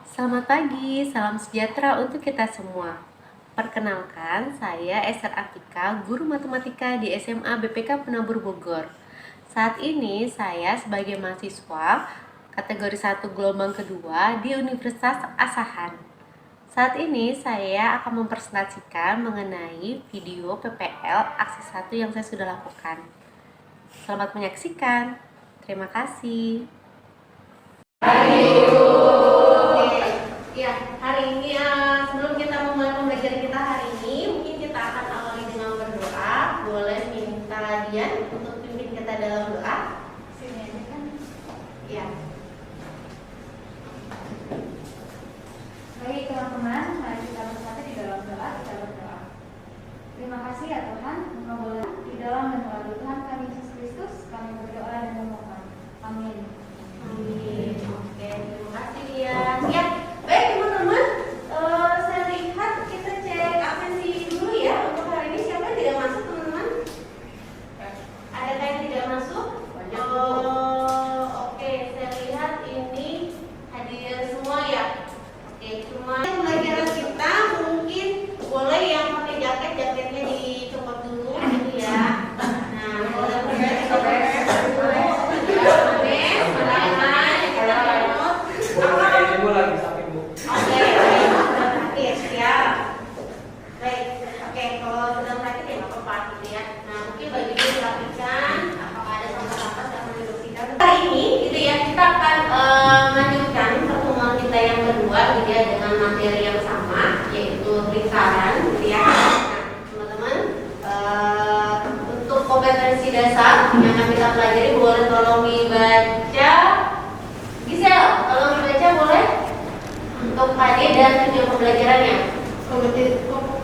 Selamat pagi, salam sejahtera untuk kita semua. Perkenalkan, saya Esther Atika, guru matematika di SMA BPK Penabur Bogor. Saat ini saya sebagai mahasiswa kategori 1 gelombang kedua di Universitas Asahan. Saat ini saya akan mempresentasikan mengenai video PPL aksi 1 yang saya sudah lakukan. Selamat menyaksikan. Terima kasih. Ya, hari ini sebelum kita memulai pembelajaran kita hari ini, mungkin kita akan awali dengan berdoa. Boleh minta Dian untuk pimpin kita dalam doa? Sini aja kan. Ya. Baik teman-teman, mari kita bersatu di dalam doa, kita berdoa. Terima kasih ya Tuhan, Engkau boleh di dalam dan melalui Tuhan kami Yesus Kristus, kami berdoa dan memohon. Amin. Amin. Oke, terima kasih Dian. Ya, baik teman-teman, saya lihat kita cek absensi dulu ya untuk hari ini. Siapa yang tidak masuk teman-teman? Adakah yang tidak masuk? Oke, saya lihat ini hadir semua ya. Oke, cuma pembelajaran kita mungkin boleh yang pakai jaket, jaketnya dicopot dulu gitu ya. Nah, boleh gitu ya, dengan materi yang sama yaitu lingkaran gitu ya. Nah, teman-teman, untuk kompetensi dasar yang akan kita pelajari boleh tolong dibaca. Gisel, tolong dibaca boleh untuk PAD dan tujuan pembelajarannya.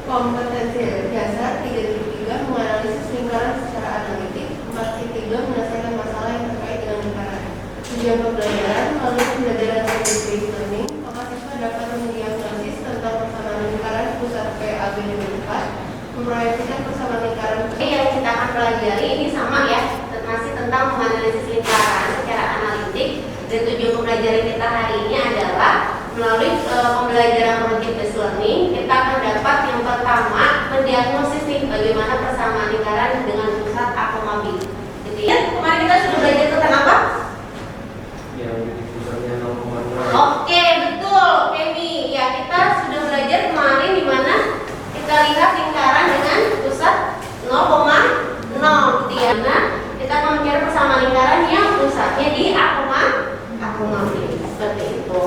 Kompetensi dasar 3.3 menganalisis lingkaran secara analitik. 4.3 menyelesaikan masalah yang terkait dengan lingkaran. Tujuan pembelajaran melalui pembelajaran based learning, mahasiswa dapat mendiagnosis tentang persamaan lingkaran pusat PAB dan 4, memproyeksikan persamaan lingkaran. Yang kita akan pelajari ini sama ya, masih tentang menganalisis lingkaran secara analitik. Dan tujuan pembelajaran kita hari ini adalah melalui pembelajaran cognitive based learning, kita akan dapat yang pertama mendiagnosis nih bagaimana persamaan lingkaran dengan pusat A, B. Gitu ya. Kemarin kita sudah belajar tentang apa? Yang pusatnya 0,0. Oke, betul, Femi. Ya, kita sudah belajar kemarin di mana kita lihat lingkaran dengan pusat 0,0 gitu ya. Nah, kita akan mencari persamaan lingkaran yang pusatnya di A, B. Seperti itu.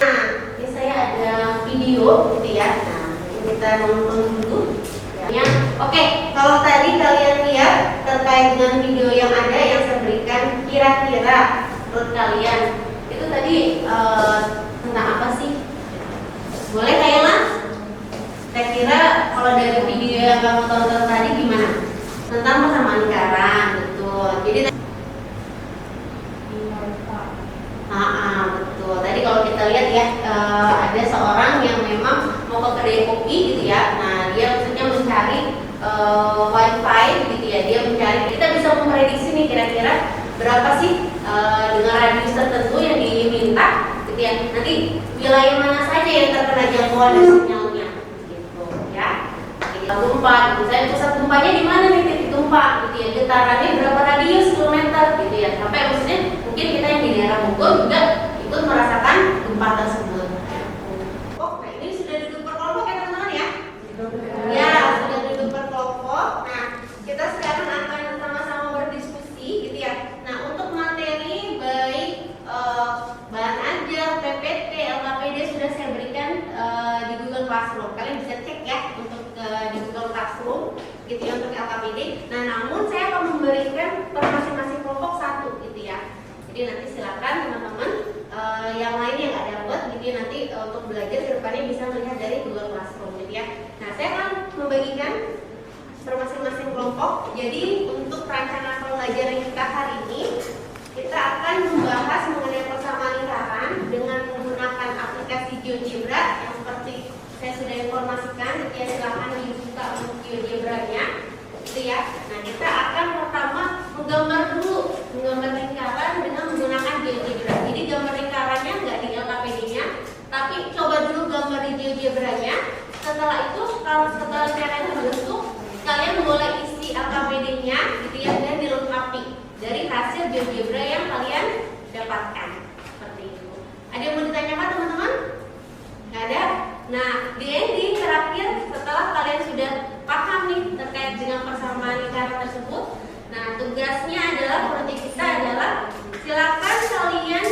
Nah, ini saya ada video gitu ya. Nah, ini kita nonton dulu. Ya. Oke, kalau tadi kalian lihat terkait dengan video yang ada yang saya berikan, kira-kira menurut kalian itu tadi tentang apa sih? Boleh kayaknya? Kira-kira kalau dari video yang kamu tonton tadi gimana? Tentang persamaan lingkaran, betul. Jadi betul. Tadi kalau kita lihat ya, ada seorang yang memang mau ke kedai kopi gitu ya. Nah, dia maksudnya mencari wifi gitu ya. Dia mencari, kita bisa memprediksi nih kira-kira berapa sih dengan radius tertentu yang diminta gitu ya. Nanti wilayah mana saja yang terkena jangkauan dari sinyalnya gitu ya. Gempa, misalnya pusat gempanya di mana nih titik gempa gitu ya. Getarannya berapa radius kilometer gitu ya. Sampai maksudnya mungkin kita yang di daerah Bogor juga ikut merasakan gempa tersebut. Oh, nah ini sudah duduk berkelompok ya teman-teman ya? Ya, sudah duduk berkelompok. Nah, kita sekarang akan sama-sama berdiskusi gitu ya. Nah, untuk materi baik bahan ajar, PPT, LKPD sudah saya berikan di Google Classroom. Kalian bisa cek ya untuk di Google Classroom gitu ya untuk LKPD. Nah, namun saya akan memberikan per masing-masing kelompok satu gitu ya. Jadi nanti silakan teman-teman yang lain yang nggak dapat gitu ya, nanti untuk belajar ke depannya bisa melihat dari Google Classroom gitu ya. Nah, saya akan membagikan per masing-masing kelompok. Jadi untuk perencanaan pembelajaran kita hari ini, kita akan membahas mengenai persamaan lingkaran dengan menggunakan aplikasi GeoGebra yang seperti saya sudah informasikan. Gitu ya, silakan dibuka untuk GeoGebra-nya gitu ya. Nah, kita akan pertama menggambar dulu, menggambar lingkaran dengan menggunakan GeoGebra. Jadi gambar lingkarannya nggak di LKPD-nya, Tapi coba dulu gambar di GeoGebra-nya. Setelah itu, kalau setelah lingkaran terbentuk, kalian boleh isi LKPD-nya gitu ya, dan dilengkapi dari hasil GeoGebra yang kalian dapatkan. Seperti itu. Ada yang mau ditanyakan teman-teman? Nggak ada? Nah, di ending terakhir setelah kalian sudah paham nih terkait dengan persamaan lingkaran tersebut, nah tugasnya adalah, proyek kita adalah silakan kalian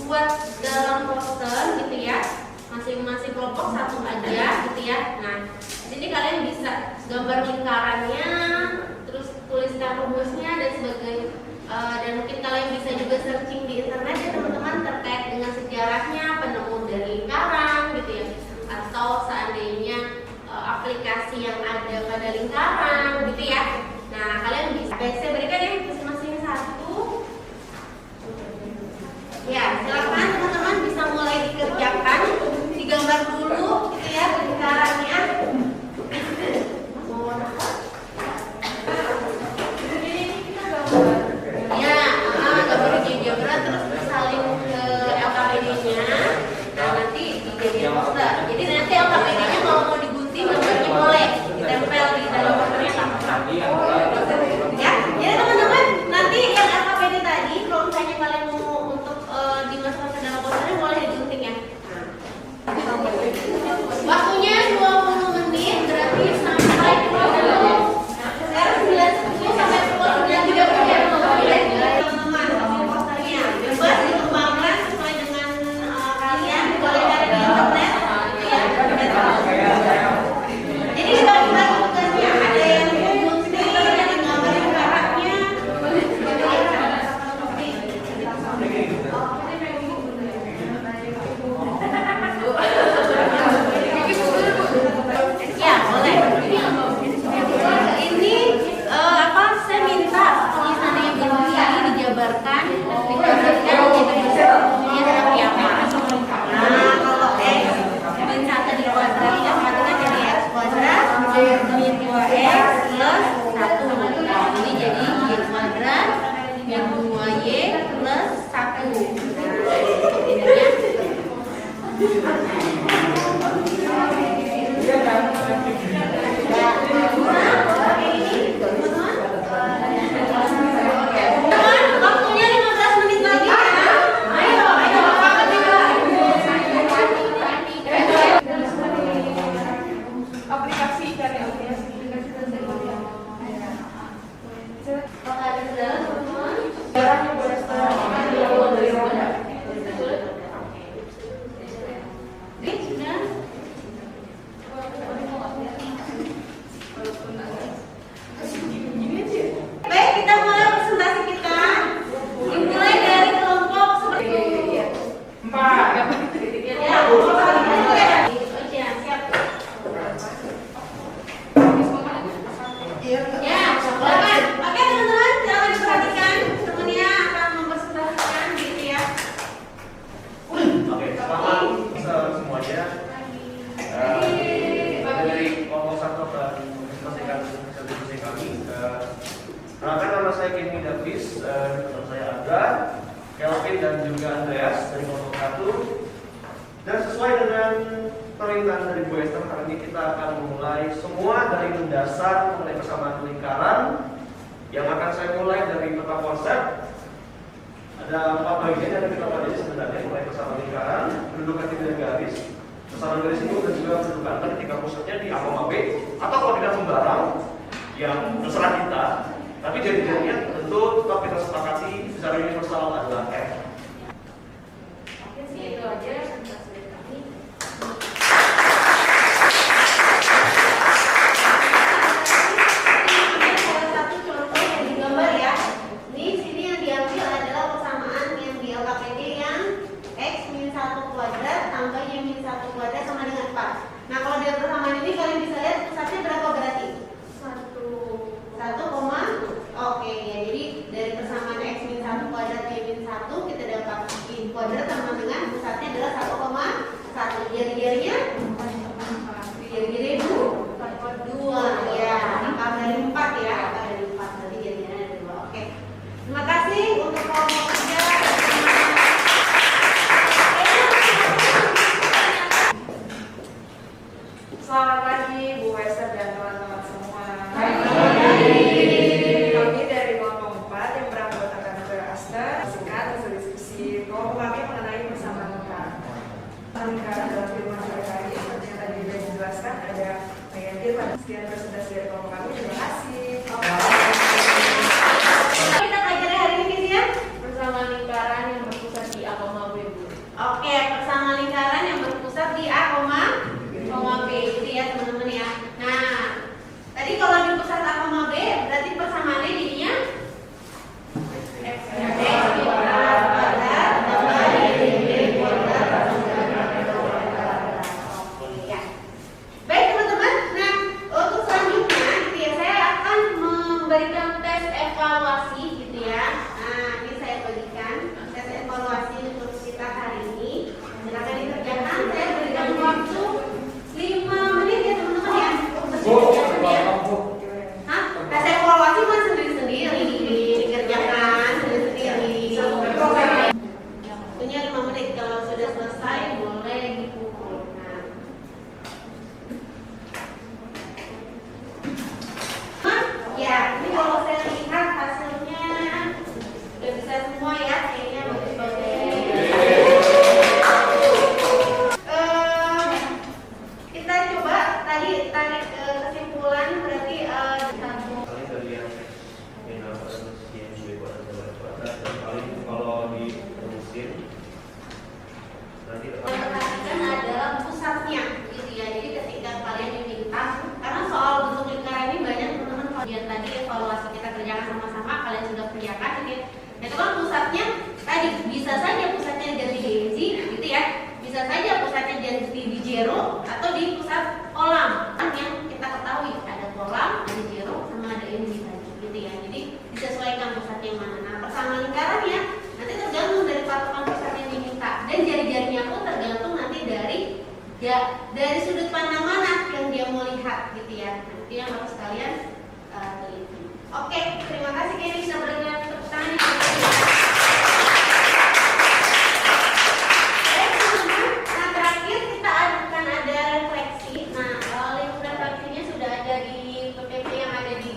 buat dalam poster gitu ya, masing-masing kelompok satu aja gitu ya. Nah, di sini kalian bisa gambar lingkarannya, terus tuliskan rumusnya dan sebagainya. Dan mungkin kalian bisa juga searching di internet ya teman-teman terkait dengan sejarahnya penemu dari lingkaran gitu ya, atau seandainya aplikasi yang ada pada lingkaran gitu ya. Nah, kalian bisa. Baik, saya berikan ya masing-masing satu. Ya, silakan teman-teman bisa mulai dikerjakan, digambar dulu gitu ya lingkarannya. Ya, gambar di GeoGebra terus bersalin ke LKPD-nya. Nah, nanti dijadiin poster. Jadi nanti LKPD-nya kalau mau digunting gambarnya boleh ditempel di dalam posternya nggak apa-apa. Ya, jadi teman-teman nanti yang LKPD tadi kalau misalnya kalian mau untuk dimasukkan ke dalam posternya boleh digunting ya. Waktunya 20 menit berarti sampai pukul sekarang 9.10 sampai pukul 9.30 ya teman-teman. Posternya bebas dikembangkan sesuai dengan kalian, boleh cari di internet ya. Jadi kita bagi tugasnya, ada yang gunting, ada yang gambarin karaknya. Ya, boleh. Ini saya minta tulisannya yang ini dijabarkan, digambarkan jadi seperti apa. Nah, kalau X min 1 dikuadrat, yang satu kan jadi X kuadrat min 2X plus 1. Ini jadi Y kuadrat min 2Y plus 1. Nah, intinya waktunya 15 menit lagi ya. Ayo. Aplikasi cari aplikasi. Apakah ada kendala teman-teman? Caranya boleh setengah. Sudah? Baik, kita mulai presentasi kita. Dimulai dari kelompok seperti ini. 4. Ya, siap. Ya, silakan. Oke teman-teman, jangan diperhatikan. Temennya akan mempresentasikan gitu ya. Oke, selamat semuanya. Dari kelompok 1 akan mempresentasikan hasil diskusi kami. Perkenalkan, nama saya Kenny Davis, teman saya Andra, Kelvin dan juga Andreas dari kelompok 1. Dan sesuai dengan permintaan dari Bu Esther, kali ini kita akan memulai semua dari mendasar mengenai persamaan lingkaran. Yang akan saya mulai dari peta konsep. Ada 4 bagian yang kita pelajari sebenarnya, mulai persamaan lingkaran, pendudukan titik garis, persamaan garis ini dan juga pendudukan ketika pusatnya di A, B, atau koordinat sembarang yang terserah kita. Tapi jadinya tentu tetap kita sepakati secara universal adalah F. Oke, segitu aja presentasi dari kami. Salah satu contoh yang digambar ya. Di sini yang diambil adalah persamaan yang di LKPD yang X min 1 kuadrat tambah Y min 1 kuadrat sama dengan 4. Nah, kalau dari persamaan ini kalian bisa lihat pusatnya berapa berarti? 1, oke ya. Jadi dari persamaan X min 1 kuadrat Y min 1 kita dapat Y kuadrat sama dengan pusatnya adalah 1,1. Jari-jarinya? Jari-jari 2 ya. Akar dari 4 ya. Akar dari 4 berarti jari-jarinya ada 2. Oke. Terima kasih untuk kelompok 3. lingkaran dalam firman Tuhan kami seperti yang tadi sudah dijelaskan ada negatif, ada sekian presentasi dari kelompok kami. Terima kasih. Kita pelajari hari ini ya. Bersama lingkaran yang berpusat di A, B, Bu. Oke, bersama lingkaran yang berpusat di A, B gitu ya teman-teman ya. Nah, tadi kalau di pusat A, B berarti persamaannya jadinya X kuadrat tambah Y kuadrat Oke ya. Baik teman-teman. Nah, untuk selanjutnya gitu ya, saya akan memberikan tes evaluasi gitu ya. Nah, ini saya bagikan tes evaluasi untuk kita hari ini. Silakan dikerjakan. Saya berikan waktu 5 menit ya teman-teman ya. Hah? Tes evaluasi mah sendiri-sendiri dikerjakan sendiri-sendiri. Punya 5 menit. Kalau sudah selesai boleh dipukul. Nah, ya, ini kalau saya lihat hasilnya udah bisa semua ya, kayaknya bagus-bagus. Kita coba tadi tarik kesimpulan berarti Paling dari yang minor terus yang Y kuadrat dan paling kalau diterusin nanti yang perhatikan adalah pusatnya gitu ya. Jadi ketika kalian diminta, karena soal bentuk lingkaran ini banyak teman-teman yang tadi evaluasi kita kerjakan sama-sama kalian sudah kerjakan gitu ya. Itu kan pusatnya tadi bisa saja pusatnya jadi di Z gitu ya. Bisa saja pusatnya jadi di zero atau di pusat kolam. Yang kita ketahui ada kolam, ada zero, sama ada ini tadi gitu ya. Jadi disesuaikan pusatnya yang mana. Nah, persamaan lingkarannya nanti tergantung dari patokan pusat yang diminta dan jari-jarinya pun tergantung nanti dari sudut pandang mana yang dia mau lihat gitu ya. Nanti yang harus kalian teliti. Oke, terima kasih Kenny sudah berikan tepuk tangan. Nah, terakhir kita akan ada refleksi. Nah, link refleksinya sudah ada di PPT yang ada di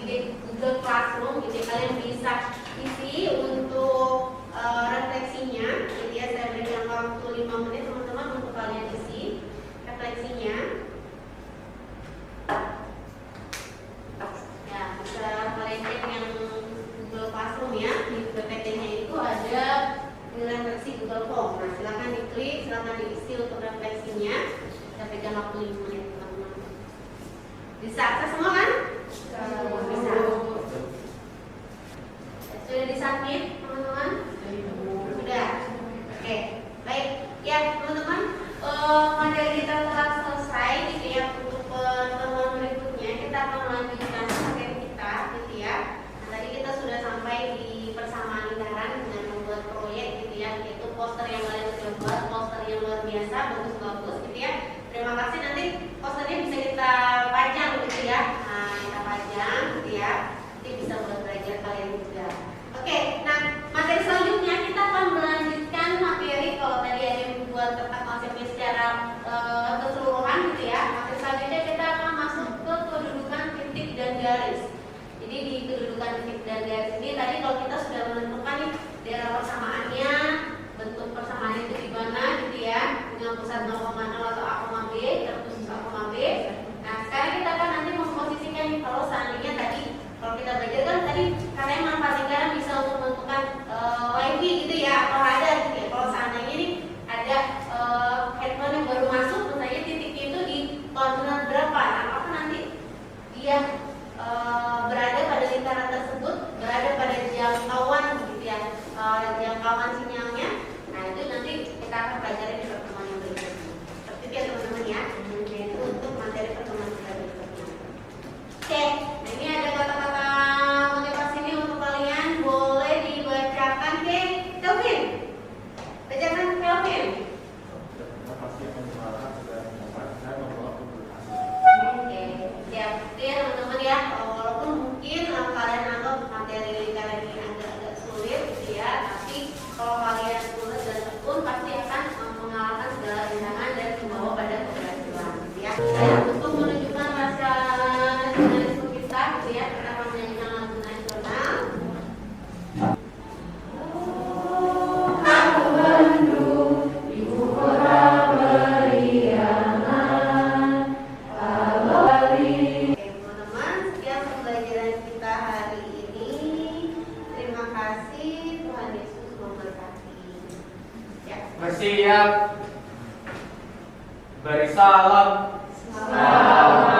Google Classroom gitu ya. Kalian bisa isi untuk refleksinya gitu ya. Saya berikan waktu 5 menit teman-teman untuk kalian isi refleksinya. Ya, bisa kalian cek yang Google Classroom ya. Di PPT-nya itu ada refleksi Google Form. Nah, silakan diklik, silakan diisi untuk refleksinya. Kita berikan waktu 5 menit teman-teman. Bisa akses semua kan? Bisa. Sudah disubmit teman-teman? Sudah. Oke, baik. Ya teman-teman, materi kita telah selesai gitu ya. Untuk pertemuan berikutnya kita akan melanjutkan materi kita gitu ya. Nah, tadi kita sudah sampai di persamaan lingkaran dengan membuat proyek gitu ya. Yaitu poster yang kalian sudah buat, poster yang luar biasa, bagus-bagus gitu ya. Terima kasih, nanti posternya bisa kita pajang gitu ya. Nah, kita pajang gitu ya. Nanti bisa buat belajar kalian juga. Oke, nah materi selanjutnya kita akan melanjutkan materi kalau tadi ada yang membuat tentang konsepnya secara keseluruhan gitu ya. Materi selanjutnya kita akan masuk ke kedudukan titik dan garis. Jadi di kedudukan titik dan garis ini tadi kalau kita sudah menentukan nih daerah persamaannya, bentuk persamaan itu di mana gitu ya, dengan pusat 0,0 atau A, B, terus A, B. Nah sekarang kita akan nanti memposisikan nih kalau seandainya tadi kalau kita belajar kan tadi katanya manfaat lingkaran bisa untuk menentukan wifi gitu ya atau radar gitu ya. Kalau seandainya nih ada handphone yang baru masuk, misalnya titiknya itu di koordinat berapa? Nah, apakah nanti dia berada pada lingkaran tersebut, berada pada jangkauan gitu ya, jangkauan sinyalnya. Nah itu nanti kita akan pelajari di pertemuan yang berikutnya. Seperti itu ya teman-teman ya. Itu untuk materi pertemuan kita berikutnya. Oke, nah ini ada kata-kata motivasi ini untuk kalian, boleh dibacakan ke Kelvin. Bersiap. Beri salam. Salam.